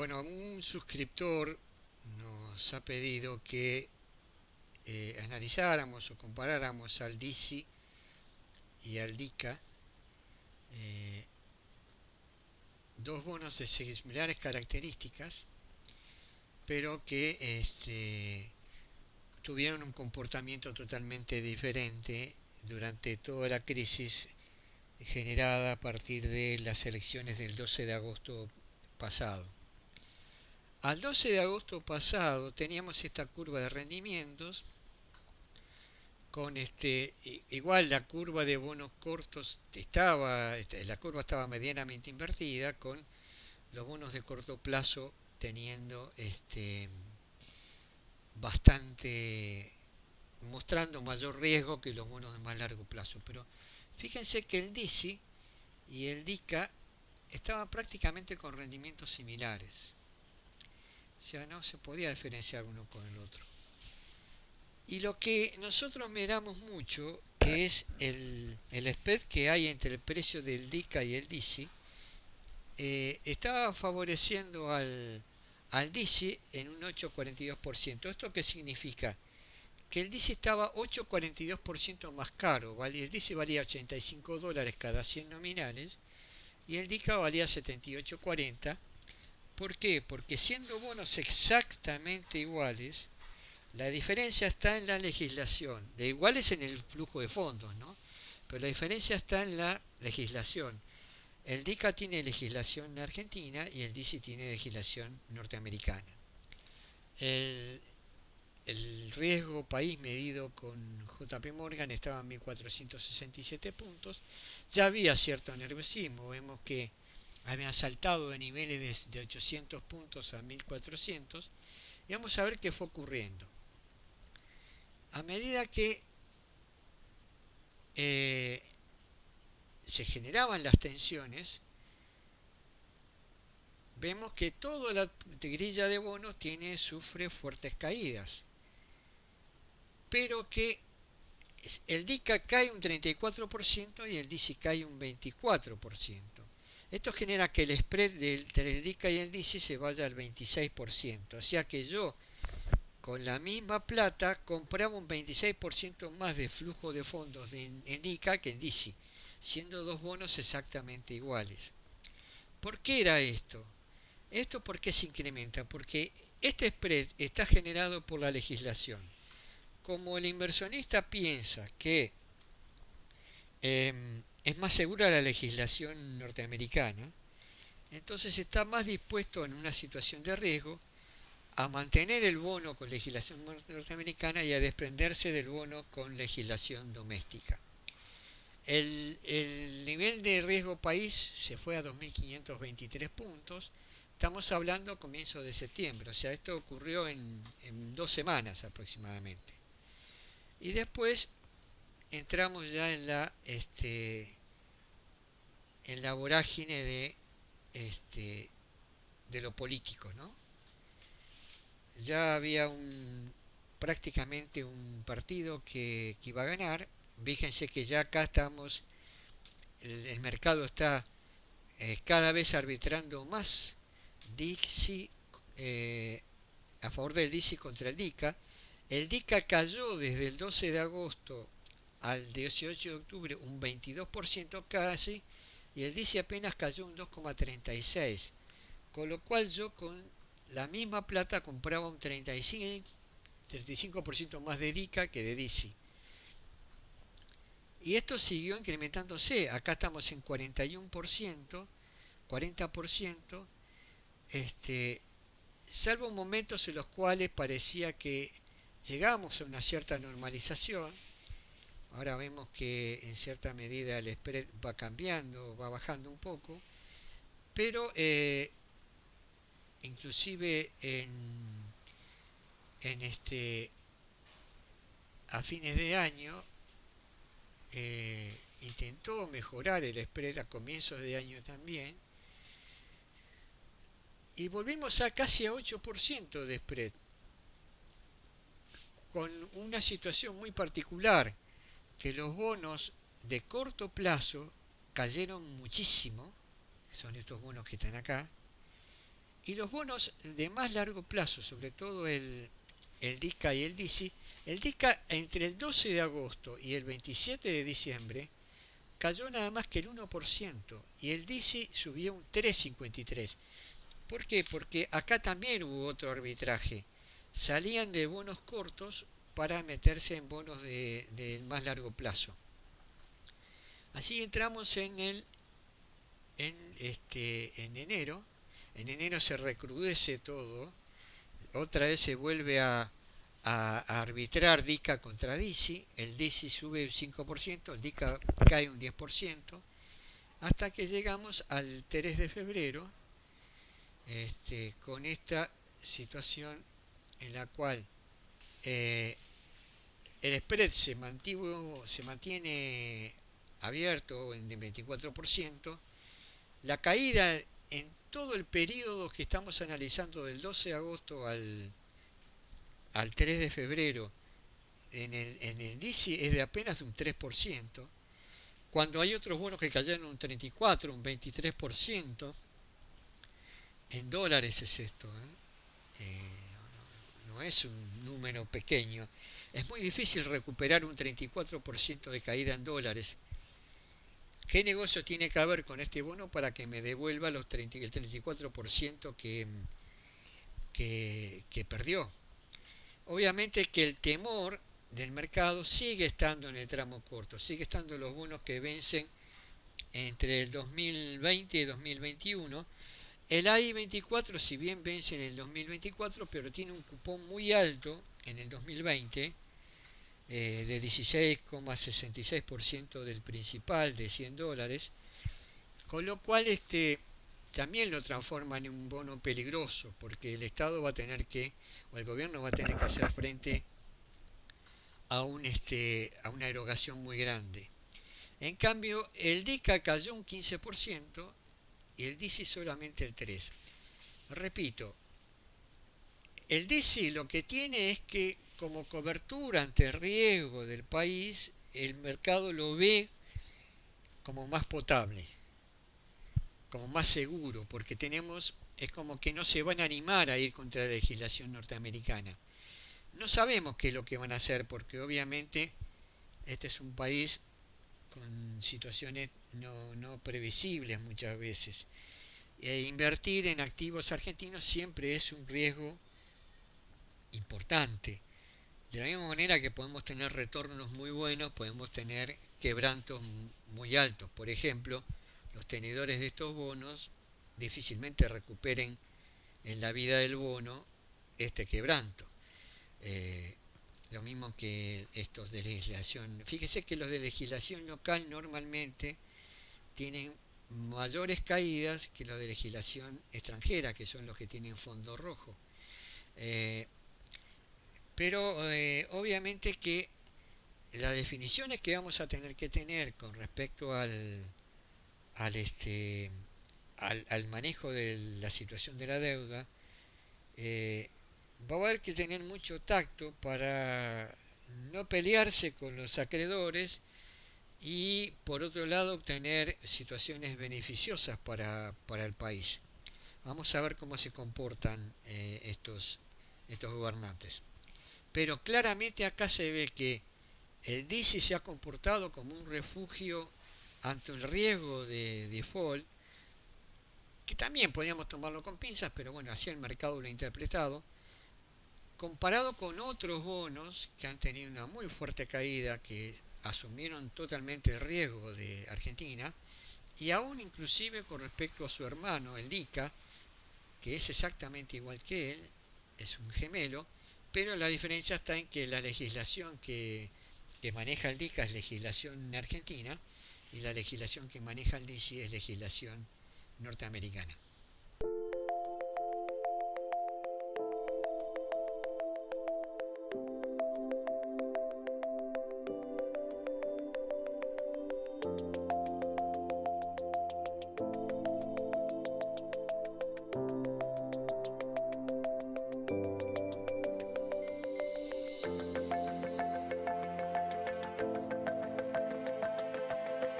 Bueno, un suscriptor nos ha pedido que analizáramos o comparáramos al DICI y al DICA, eh, dos bonos de similares características, pero que tuvieron un comportamiento totalmente diferente durante toda la crisis generada a partir de las elecciones del 12 de agosto pasado. Al 12 de agosto pasado teníamos esta curva de rendimientos con igual la curva de bonos cortos la curva estaba medianamente invertida, con los bonos de corto plazo teniendo bastante, mostrando mayor riesgo que los bonos de más largo plazo. Pero fíjense que el DICI y el DICA estaban prácticamente con rendimientos similares, o sea, no se podía diferenciar uno con el otro. Y lo que nosotros miramos mucho, que es el spread que hay entre el precio del DICA y el DICI, estaba favoreciendo al DICI en un 8,42%. ¿Esto qué significa? Que el DICI estaba 8,42% más caro, ¿vale? El DICI valía $85 cada 100 nominales y el DICA valía 78,40. ¿Por qué? Porque siendo bonos exactamente iguales, la diferencia está en la legislación, de iguales en el flujo de fondos, ¿no? Pero la diferencia está en la legislación. El DICA tiene legislación argentina y el DICI tiene legislación norteamericana. El, el riesgo país medido con JP Morgan estaba en 1467 puntos. Ya había cierto nerviosismo, vemos que habían saltado de niveles de 800 puntos a 1400 y vamos a ver qué fue ocurriendo. A medida que eh, se generaban las tensiones, vemos que toda la grilla de bonos sufre fuertes caídas, pero que el DICA cae un 34% y el DICI cae un 24%. Esto genera que el spread entre el DICA y el DICI se vaya al 26%, o sea que yo con la misma plata compraba un 26% más de flujo de fondos en DICA que en DICI, siendo dos bonos exactamente iguales. ¿Por qué era esto? ¿Esto por qué se incrementa? Porque este spread está generado por la legislación. Como el inversionista piensa que es más segura la legislación norteamericana, entonces está más dispuesto en una situación de riesgo a mantener el bono con legislación norteamericana y a desprenderse del bono con legislación doméstica. El nivel de riesgo país se fue a 2.523 puntos. Estamos hablando a comienzos de septiembre, o sea, esto ocurrió en 2 semanas aproximadamente. Y después entramos ya en la vorágine de lo político, ¿no? Ya había prácticamente un partido que iba a ganar. Fíjense que ya acá estamos, el mercado está cada vez arbitrando más DICI, a favor del DICI contra el DICA. El DICA cayó desde el 12 de agosto al 18 de octubre un 22% casi, y el DICI apenas cayó un 2,36%, con lo cual yo con la misma plata compraba un 35% más de DICA que de DICI. Y esto siguió incrementándose. Acá estamos en 41%, 40%, salvo momentos en los cuales parecía que llegamos a una cierta normalización. Ahora vemos que en cierta medida el spread va cambiando, va bajando un poco, pero inclusive en a fines de año intentó mejorar el spread a comienzos de año también, y volvimos a casi a 8% de spread, con una situación muy particular, que los bonos de corto plazo cayeron muchísimo, son estos bonos que están acá, Y los bonos de más largo plazo, sobre todo el DICA y el DICI, el DICA entre el 12 de agosto y el 27 de diciembre cayó nada más que el 1% y el DICI subió un 3,53%. ¿Por qué? Porque acá también hubo otro arbitraje. Salían de bonos cortos para meterse en bonos de más largo plazo. Así entramos en enero. En enero se recrudece todo. Otra vez se vuelve a arbitrar DICA contra DICI. El DICI sube un 5%, el DICA cae un 10%, hasta que llegamos al 3 de febrero, con esta situación en la cual el spread se mantiene abierto en el 24%. La caída en todo el periodo que estamos analizando del 12 de agosto al 3 de febrero en el DICI es de apenas un 3%, cuando hay otros bonos que cayeron un 34%, un 23%. En dólares es esto, ¿eh? No es un número pequeño. Es muy difícil recuperar un 34% de caída en dólares. ¿Qué negocio tiene que haber con este bono para que me devuelva el 34% que perdió? Obviamente que el temor del mercado sigue estando en el tramo corto, sigue estando en los bonos que vencen entre el 2020 y 2021. El AI-24, si bien vence en el 2024, pero tiene un cupón muy alto en el 2020, de 16,66% del principal de $100, con lo cual también lo transforma en un bono peligroso, porque el Estado va a tener que, o el gobierno va a tener que hacer frente a una erogación muy grande. En cambio, el DICA cayó un 15% y el DICI solamente el 3%. Repito, el DICI lo que tiene es que como cobertura ante el riesgo del país, el mercado lo ve como más potable, como más seguro, porque es como que no se van a animar a ir contra la legislación norteamericana. No sabemos qué es lo que van a hacer, porque obviamente este es un país con situaciones no previsibles muchas veces. Invertir en activos argentinos siempre es un riesgo importante. De la misma manera que podemos tener retornos muy buenos, podemos tener quebrantos muy altos. Por ejemplo, los tenedores de estos bonos difícilmente recuperen en la vida del bono este quebranto. Lo mismo que estos de legislación. Fíjese que los de legislación local normalmente tienen mayores caídas que los de legislación extranjera, que son los que tienen fondo rojo. Pero obviamente que las definiciones que vamos a tener que tener con respecto al, este, al manejo de la situación de la deuda, va a haber que tener mucho tacto para no pelearse con los acreedores y por otro lado obtener situaciones beneficiosas para el país. Vamos a ver cómo se comportan estos gobernantes. Pero claramente acá se ve que el DICI se ha comportado como un refugio ante el riesgo de default, que también podríamos tomarlo con pinzas, pero bueno, así el mercado lo ha interpretado, comparado con otros bonos que han tenido una muy fuerte caída, que asumieron totalmente el riesgo de Argentina, y aún inclusive con respecto a su hermano, el DICA, que es exactamente igual que él, es un gemelo, pero la diferencia está en que la legislación que maneja el DICA es legislación argentina y la legislación que maneja el DICI es legislación norteamericana.